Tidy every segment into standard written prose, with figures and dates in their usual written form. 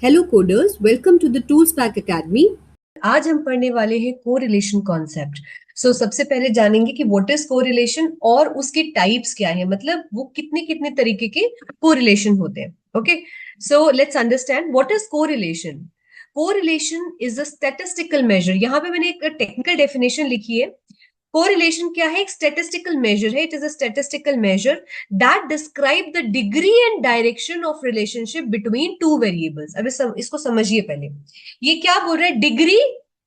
Hello coders, welcome to the ToolsPack Academy. आज हम पढ़ने वाले हैं कोरिलेशन कॉन्सेप्ट। सबसे पहले जानेंगे कि व्हाट इज कोरिलेशन और उसके टाइप्स क्या है, मतलब वो कितने कितने तरीके के कोरिलेशन होते हैं। Okay, so let's understand what is correlation. Correlation is a statistical measure. यहाँ पे मैंने एक टेक्निकल डेफिनेशन लिखी है। कोरिलेशन क्या है? एक स्टैटिस्टिकल मेजर है। It is a statistical measure that describe the degree and direction of relationship between two variables. अब इसको समझिए पहले। ये क्या बोल रहे हैं? Degree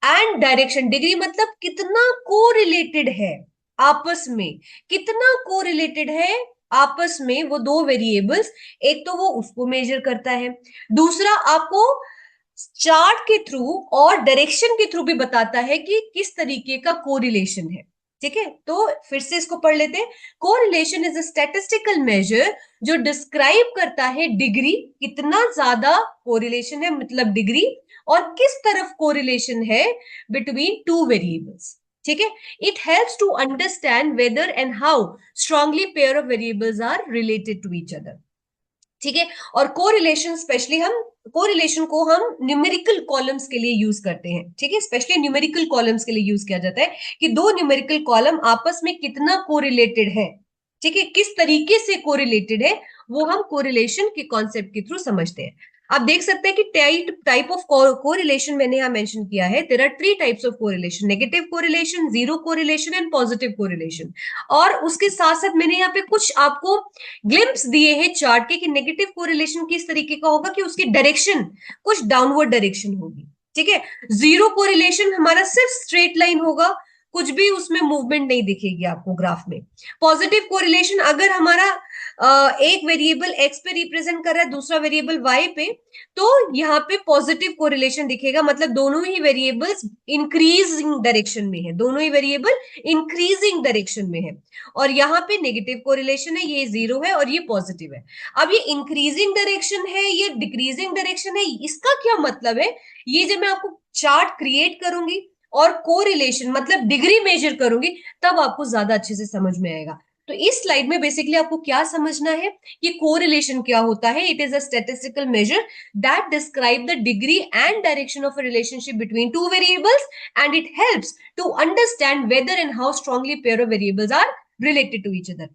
and direction. डिग्री मतलब कितना कोरिलेटेड है आपस में, कितना कोरिलेटेड है आपस में वो दो वेरिएबल्स। एक तो वो उसको मेजर करता है, दूसरा आपको चार्ट के थ्रू और डायरेक्शन के थ्रू भी बताता है कि किस तरीके का कोरिलेशन है। ठीक है, तो फिर से इसको पढ़ लेते हैं। Correlation is a statistical measure जो डिस्क्राइब करता है डिग्री, कितना ज्यादा कोरिलेशन है, मतलब डिग्री, और किस तरफ कोरिलेशन है बिटवीन टू वेरिएबल्स। ठीक है, it helps to understand whether and how strongly pair of variables are related to each other. ठीक है, और कोरिलेशन स्पेशली हम कोरिलेशन को हम न्यूमेरिकल कॉलम्स के लिए यूज करते हैं। ठीक है, स्पेशली न्यूमेरिकल कॉलम्स के लिए यूज किया जाता है कि दो न्यूमेरिकल कॉलम आपस में कितना कोरिलेटेड है। ठीक है, किस तरीके से कोरिलेटेड है वो हम कोरिलेशन के कॉन्सेप्ट के थ्रू समझते हैं। आप देख सकते हैं कि टाइप ऑफ कोरिलेशन मैंने यहां मेंशन किया है। There are three types of correlation: negative correlation, zero correlation and positive correlation. और उसके साथ साथ मैंने यहाँ पे कुछ आपको ग्लिम्स दिए हैं चार्ट के कि नेगेटिव कोरिलेशन किस तरीके का होगा, कि उसकी डायरेक्शन कुछ डाउनवर्ड डायरेक्शन होगी। ठीक है, जीरो कोरिलेशन हमारा सिर्फ स्ट्रेट लाइन होगा, कुछ भी उसमें मूवमेंट नहीं दिखेगी आपको ग्राफ में। पॉजिटिव कोरिलेशन अगर हमारा एक वेरिएबल एक्स पे रिप्रेजेंट कर रहा है, दूसरा वेरिएबल वाई पे, तो यहाँ पे पॉजिटिव कोरिलेशन दिखेगा, मतलब दोनों ही वेरिएबल्स इंक्रीजिंग डायरेक्शन में है, दोनों ही वेरिएबल इंक्रीजिंग डायरेक्शन में है। और यहाँ पे नेगेटिव कोरिलेशन है, ये जीरो है और ये पॉजिटिव है। अब ये इंक्रीजिंग डायरेक्शन है, ये डिक्रीजिंग डायरेक्शन है, इसका क्या मतलब है? ये जब मैं आपको चार्ट क्रिएट करूंगी और कोरिलेशन मतलब डिग्री मेजर करूंगी, तब आपको ज्यादा अच्छे से समझ में आएगा। तो इस स्लाइड में बेसिकली आपको क्या समझना है कि कोरिलेशन क्या होता है। It is a statistical measure that describe the degree and direction of a relationship between two variables, and it helps to understand whether and how strongly pair of variables are related to each other.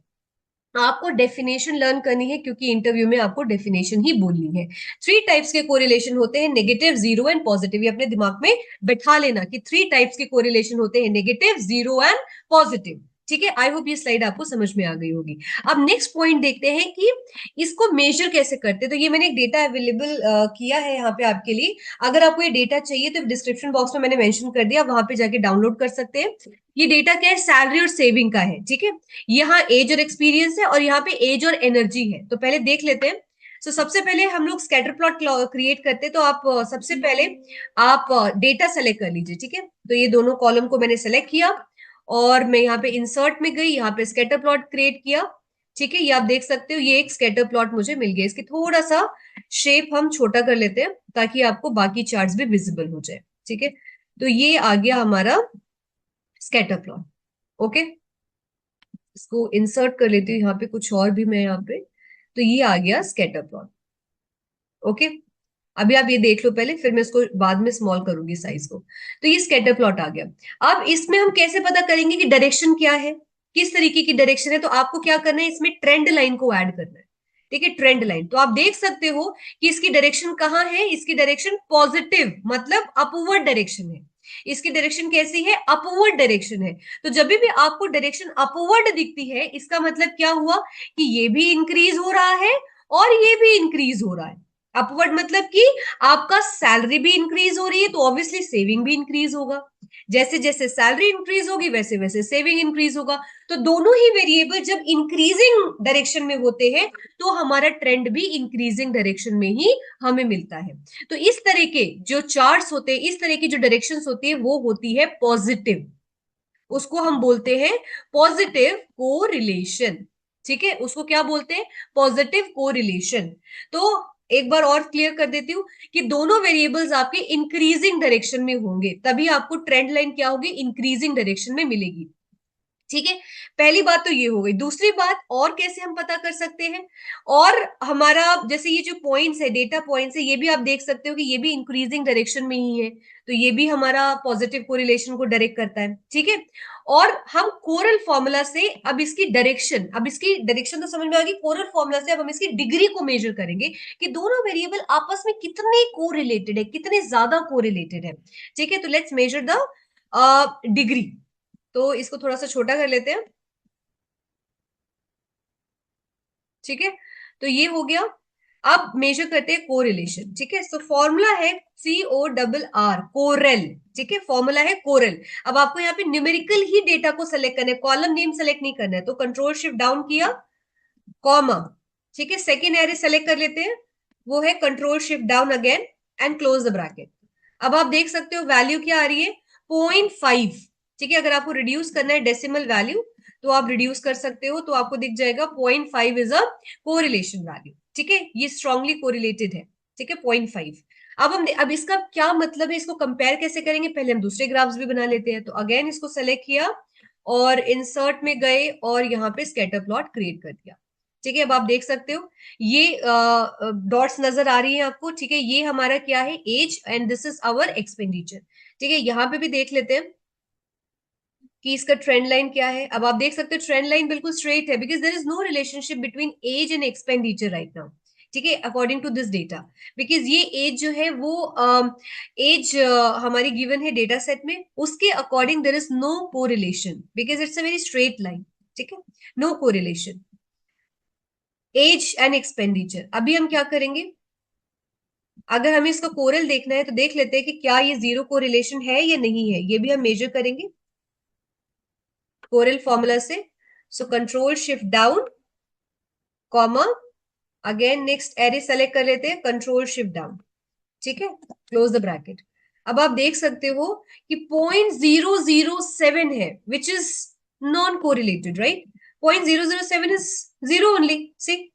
आपको definition learn करनी है क्योंकि interview में आपको definition ही बोलनी है। Three types के correlation होते हैं: नेगेटिव, जीरो एंड पॉजिटिव। ये अपने दिमाग में बैठा लेना कि थ्री टाइप्स के कोरिलेशन होते हैं: नेगेटिव, जीरो एंड पॉजिटिव। ठीक है, आई होप ये स्लाइड आपको समझ में आ गई होगी। अब नेक्स्ट पॉइंट देखते हैं कि इसको मेजर कैसे करते हैं। तो ये मैंने एक डेटा अवेलेबल किया है यहाँ पे आपके लिए। अगर आपको ये डेटा चाहिए तो डिस्क्रिप्शन बॉक्स में मैंने मेंशन कर दिया, वहां पे जाके डाउनलोड कर सकते हैं। ये डेटा क्या है? सैलरी और सेविंग का है। ठीक है, यहाँ एज और एक्सपीरियंस है और यहाँ पे एज और एनर्जी है। तो पहले देख लेते हैं। सबसे पहले हम लोग स्कैटर प्लॉट क्रिएट करते हैं। तो आप सबसे पहले आप डेटा सेलेक्ट कर लीजिए। ठीक है, तो ये दोनों कॉलम को मैंने सेलेक्ट किया और मैं यहाँ पे इंसर्ट में गई, यहाँ पे स्कैटर प्लॉट क्रिएट किया। ठीक है, ये आप देख सकते हो, ये एक स्कैटर प्लॉट मुझे मिल गया। इसकी थोड़ा सा शेप हम छोटा कर लेते हैं ताकि आपको बाकी चार्ट्स भी विजिबल हो जाए। ठीक है, तो ये आ गया हमारा स्कैटर प्लॉट। ओके, इसको इंसर्ट कर लेती हूँ यहाँ पे, कुछ और भी मैं यहाँ पे। तो ये आ गया स्कैटर प्लॉट। ओके, अभी आप ये देख लो पहले, फिर मैं इसको बाद में स्मॉल करूंगी साइज को। तो ये स्कैटर प्लॉट आ गया। अब इसमें हम कैसे पता करेंगे कि डायरेक्शन क्या है, किस तरीके की डायरेक्शन है? तो आपको क्या करना है, इसमें ट्रेंड लाइन को ऐड करना है। ठीक है, ट्रेंड लाइन। तो आप देख सकते हो कि इसकी डायरेक्शन कहाँ है। इसकी डायरेक्शन पॉजिटिव मतलब अपवर्ड डायरेक्शन है। इसकी डायरेक्शन कैसी है? अपवर्ड डायरेक्शन है। तो जब भी आपको डायरेक्शन अपवर्ड दिखती है, इसका मतलब क्या हुआ कि ये भी इंक्रीज हो रहा है और ये भी इंक्रीज हो रहा है। अपवर्ड मतलब कि आपका सैलरी भी इंक्रीज हो रही है, तो ऑब्वियसली सेविंग भी इंक्रीज होगा। जैसे जैसे सैलरी इंक्रीज होगी वैसे वैसे सेविंग इंक्रीज होगा। तो दोनों ही वेरिएबल जब इंक्रीजिंग डायरेक्शन में होते हैं, तो हमारा ट्रेंड भी इंक्रीजिंग डायरेक्शन में ही हमें मिलता है। तो इस तरह के जो चार्ट्स होते हैं, इस तरह की जो डायरेक्शंस होती है, वो होती है पॉजिटिव। उसको हम बोलते हैं पॉजिटिव कोरिलेशन। ठीक है, उसको क्या बोलते हैं? Positive correlation. तो एक बार और क्लियर कर देती हूं कि दोनों वेरिएबल्स आपके इंक्रीजिंग डायरेक्शन में होंगे, तभी आपको ट्रेंड लाइन क्या होगी? इंक्रीजिंग डायरेक्शन में मिलेगी। ठीक है, पहली बात तो ये हो गई। दूसरी बात, और कैसे हम पता कर सकते हैं, और हमारा जैसे ये जो पॉइंट्स है, डेटा पॉइंट्स है, ये भी आप देख सकते हो कि ये भी इंक्रीजिंग डायरेक्शन में ही है, तो ये भी हमारा पॉजिटिव कोरिलेशन को डायरेक्ट करता है। ठीक है, और हम कोरल फॉर्मूला से अब इसकी डायरेक्शन तो समझ में आ गई। कोरल फॉर्मूला से अब हम इसकी डिग्री को मेजर करेंगे कि दोनों वेरिएबल आपस में कितने कोरिलेटेड है, कितने ज्यादा कोरिलेटेड है। ठीक है, तो लेट्स मेजर द डिग्री। तो इसको थोड़ा सा छोटा कर लेते हैं। ठीक है, तो ये हो गया। अब मेजर करते हैं कोरिलेशन। ठीक है, सो फॉर्मूला है CORR, कोरेल। ठीक है, फॉर्मूला है कोरेल। अब आपको यहाँ पे न्यूमेरिकल ही डेटा को सेलेक्ट करना है, कॉलम नेम सेलेक्ट नहीं करना है, तो कंट्रोल शिफ्ट डाउन किया, कॉमा। ठीक है, सेकेंड एरे सेलेक्ट कर लेते हैं, वो है control shift down again and close the bracket. अब आप देख सकते हो वैल्यू क्या आ रही है, 0.5। ठीक है, अगर आपको रिड्यूस करना है डेसिमल वैल्यू तो आप रिड्यूस कर सकते हो, तो आपको दिख जाएगा 0.5 इज अ कोरिलेशन वैल्यू। ठीक है, ये स्ट्रांगली कोरिलेटेड है। ठीक है, 0.5। अब इसका क्या मतलब है, इसको कंपेयर कैसे करेंगे, पहले हम दूसरे ग्राफ्स भी बना लेते हैं। तो अगेन इसको सेलेक्ट किया और इंसर्ट में गए और यहाँ पे स्कैटर प्लॉट क्रिएट कर दिया। ठीक है, अब आप देख सकते हो ये डॉट्स नजर आ रही है आपको। ठीक है, ये हमारा क्या है, age, and this is our expenditure. ठीक है, यहाँ पे भी देख लेते हैं कि इसका ट्रेंड लाइन क्या है। अब आप देख सकते हो ट्रेंड लाइन बिल्कुल स्ट्रेट है, because there is no relationship between age and expenditure right now. ठीक है, according to this data, because ये एज जो है वो एज हमारी गिवन है डेटा सेट में, उसके according there is no correlation, because it's a very straight line. ठीक है, no correlation age and expenditure. अभी हम क्या करेंगे, अगर हमें इसका कोरल देखना है तो देख लेते हैं कि क्या ये जीरो कोरिलेशन है या नहीं है, ये भी हम मेजर करेंगे कोरल फॉर्मूला से। So control shift down, comma, again next array select कर लेते हैं, कंट्रोल शिफ्ट डाउन। ठीक है, क्लोज द ब्रैकेट। अब आप देख सकते हो कि 0.007 है, which is non correlated, right. 0.007 is zero only, see,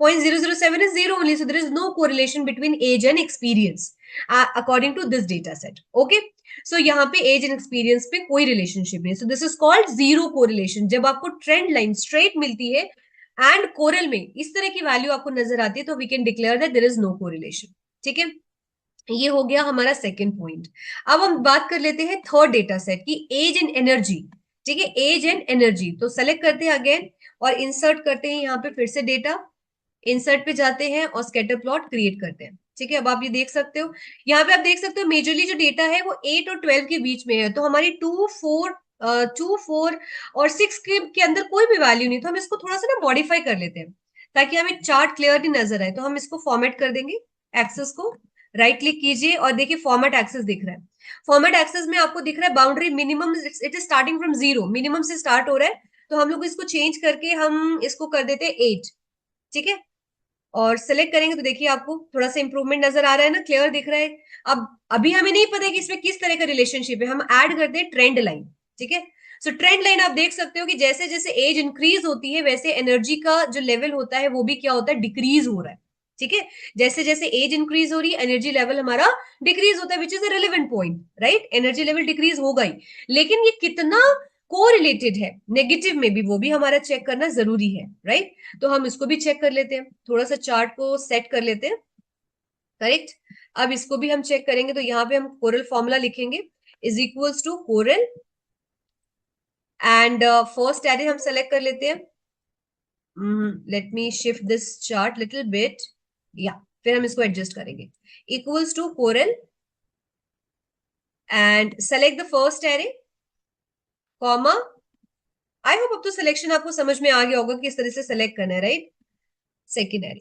0.007 is zero only, so there is no correlation between age and experience according to this data set. Okay, so यहाँ पे age and experience पे कोई relationship नहीं, so this is called zero correlation। जब आपको trend line straight मिलती है and coral में इस तरह की वैल्यू आपको नजर आती है, तो we can declare that there is no correlation. ठीक है, ये हो गया हमारा सेकेंड पॉइंट। अब हम बात कर लेते हैं थर्ड डेटा सेट की, एज एंड एनर्जी। ठीक है, एज एंड एनर्जी, तो सेलेक्ट करते हैं अगेन और इंसर्ट करते हैं यहाँ पे फिर से डेटा, इंसर्ट पे जाते हैं और स्कैटर प्लॉट क्रिएट करते हैं। ठीक है, अब आप ये देख सकते हो, यहाँ पे आप देख सकते हो मेजरली जो डेटा है वो 8 और 12 के बीच में है, तो हमारी 2 4 और 6 के अंदर कोई भी वैल्यू नहीं, तो हम इसको थोड़ा सा ना मॉडिफाई कर लेते हैं ताकि हमें चार्ट क्लियरली नजर आए। तो हम इसको फॉर्मेट कर देंगे, एक्सेस को राइट क्लिक कीजिए और देखिए फॉर्मेट एक्सेस दिख रहा है। फॉर्मेट एक्सेस में आपको दिख रहा है boundary minimum, it is starting from zero, minimum से स्टार्ट हो रहा है, तो हम लोग इसको चेंज करके हम इसको कर देते हैं 8। ठीक है, और सेलेक्ट करेंगे तो देखिए आपको थोड़ा सा इंप्रूवमेंट नजर आ रहा है ना, क्लियर दिख रहा है। अब अभी हमें नहीं पता कि इसमें किस तरह का रिलेशनशिप है, हम ऐड करते हैं ट्रेंड लाइन। ठीक है, सो ट्रेंड लाइन आप देख सकते हो कि जैसे जैसे एज इंक्रीज होती है वैसे एनर्जी का जो लेवल होता है वो भी क्या होता है, डिक्रीज हो रहा है। ठीक है, जैसे जैसे एज इंक्रीज हो रही है एनर्जी लेवल हमारा डिक्रीज होता है, which is a relevant point, right. Energy level decrease होगा ही, लेकिन ये कितना कोरिलेटेड है नेगेटिव में भी, वो भी हमारा चेक करना जरूरी है, राइट। तो हम इसको भी चेक कर लेते हैं, थोड़ा सा चार्ट को सेट कर लेते हैं, करेक्ट। अब इसको भी हम चेक करेंगे, तो यहाँ पे हम कोरल फॉर्मूला लिखेंगे, is equals to correl, and first array हम सेलेक्ट कर लेते हैं। Let me shift this chart little bit, या फिर हम इसको एडजस्ट करेंगे, equals to correl and select the first array, comma. I hope अब तो सिलेक्शन आपको समझ में आ गया होगा कि इस तरह से सेलेक्ट करना है, राइट। सेकेंड एरे,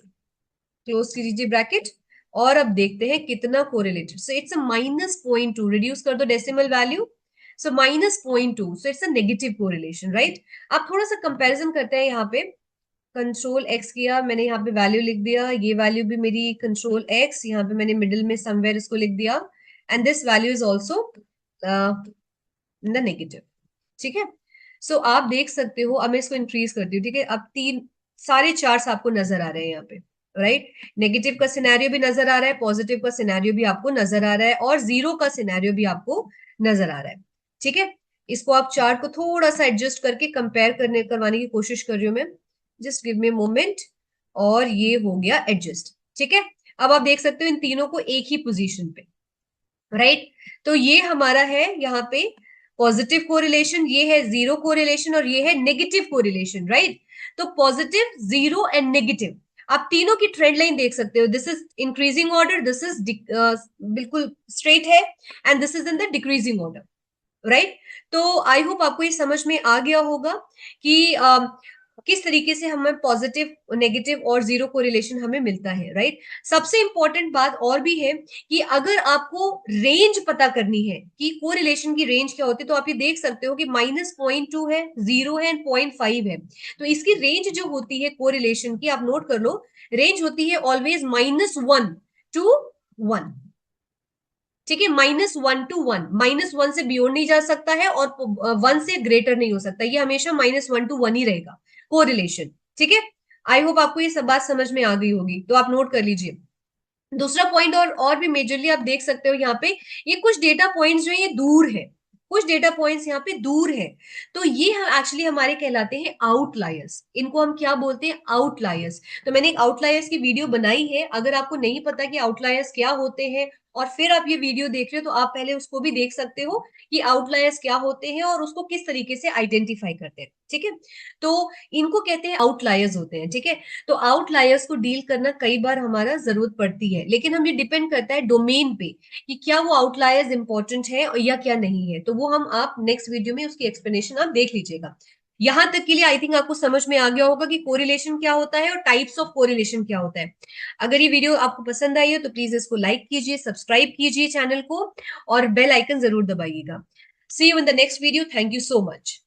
क्लोज कीजिए ब्रैकेट, और अब देखते हैं कितना correlated. So it's a -0.2, reduce कर दो decimal value, so -0.2, so it's a negative correlation, right. अब थोड़ा सा कंपैरिजन करते हैं, यहाँ पे कंट्रोल एक्स किया मैंने, यहाँ पे वैल्यू लिख दिया, ये वैल्यू भी मेरी कंट्रोल एक्स, यहाँ पे मैंने मिडिल में समवेयर इसको लिख दिया, and this value is also in the negative. ठीक है, सो आप देख सकते हो, अब मैं इसको इंक्रीज करती हूँ। ठीक है, अब तीन सारे चार्ट्स आपको नजर आ रहे हैं यहाँ पे, राइट। नेगेटिव का सिनेरियो भी नजर आ रहा है, पॉजिटिव का सिनेरियो भी आपको नजर आ रहा है, और जीरो का सिनेरियो भी आपको नजर आ रहा है। ठीक है, इसको आप चार्ट को थोड़ा सा एडजस्ट करके कंपेयर करवाने की कोशिश कर रही हूँ मैं, जस्ट गिव मी मोमेंट, और ये हो गया एडजस्ट। ठीक है, अब आप देख सकते हो इन तीनों को एक ही पोजीशन पे, राइट। तो ये हमारा है यहाँ पे पॉजिटिव कोरिलेशन, ये है जीरो कोरिलेशन, और ये है नेगेटिव कोरिलेशन, राइट। तो पॉजिटिव, जीरो एंड नेगेटिव, आप तीनों की ट्रेंड लाइन देख सकते हो। This is increasing order, this is बिल्कुल स्ट्रेट है, and this is in the decreasing order, right. तो आई होप आपको ये समझ में आ गया होगा कि किस तरीके से हमें पॉजिटिव, नेगेटिव और जीरो कोरिलेशन हमें मिलता है, राइट। सबसे इंपॉर्टेंट बात और भी है कि अगर आपको रेंज पता करनी है कि कोरिलेशन की रेंज क्या होती है, तो आप ये देख सकते हो कि -0.2 है, 0 है, 0.5 है। तो इसकी रेंज जो होती है कोरिलेशन की, आप नोट कर लो, रेंज होती है ऑलवेज -1 to 1। ठीक है, -1 to 1, -1 से बियॉन्ड नहीं जा सकता है, और 1 से ग्रेटर नहीं हो सकता, ये हमेशा -1 to 1 ही रहेगा कोरिलेशन। ठीक है, आई होप आपको ये सब बात समझ में आ गई होगी, तो आप नोट कर लीजिए। दूसरा पॉइंट और भी मेजरली आप देख सकते हो यहाँ पे, ये कुछ डेटा पॉइंट्स जो है ये दूर है, कुछ डेटा पॉइंट्स यहाँ पे दूर है, तो ये एक्चुअली हमारे कहलाते हैं आउटलायर्स। इनको हम क्या बोलते हैं? आउटलायर्स। तो मैंने एक आउटलायर्स की वीडियो बनाई है, अगर आपको नहीं पता कि आउटलायर्स क्या होते हैं और फिर आप ये वीडियो देख रहे हो, तो आप पहले उसको भी देख सकते हो कि आउटलायर्स क्या होते हैं और उसको किस तरीके से आइडेंटिफाई करते हैं। ठीक है, तो इनको कहते हैं आउटलायर्स होते हैं। ठीक है, तो आउटलायर्स को डील करना कई बार हमारा जरूरत पड़ती है, लेकिन हम ये डिपेंड करता है डोमेन पे कि क्या वो आउटलायर्स इंपॉर्टेंट है या क्या नहीं है। तो वो हम आप नेक्स्ट वीडियो में उसकी एक्सप्लेनेशन आप देख लीजिएगा। यहां तक के लिए आई थिंक आपको समझ में आ गया होगा कि कोरिलेशन क्या होता है और टाइप्स ऑफ कोरिलेशन क्या होता है। अगर ये वीडियो आपको पसंद आई हो तो प्लीज इसको लाइक कीजिए, सब्सक्राइब कीजिए चैनल को, और बेल आइकन जरूर दबाइएगा। See you in the next video, thank you so much.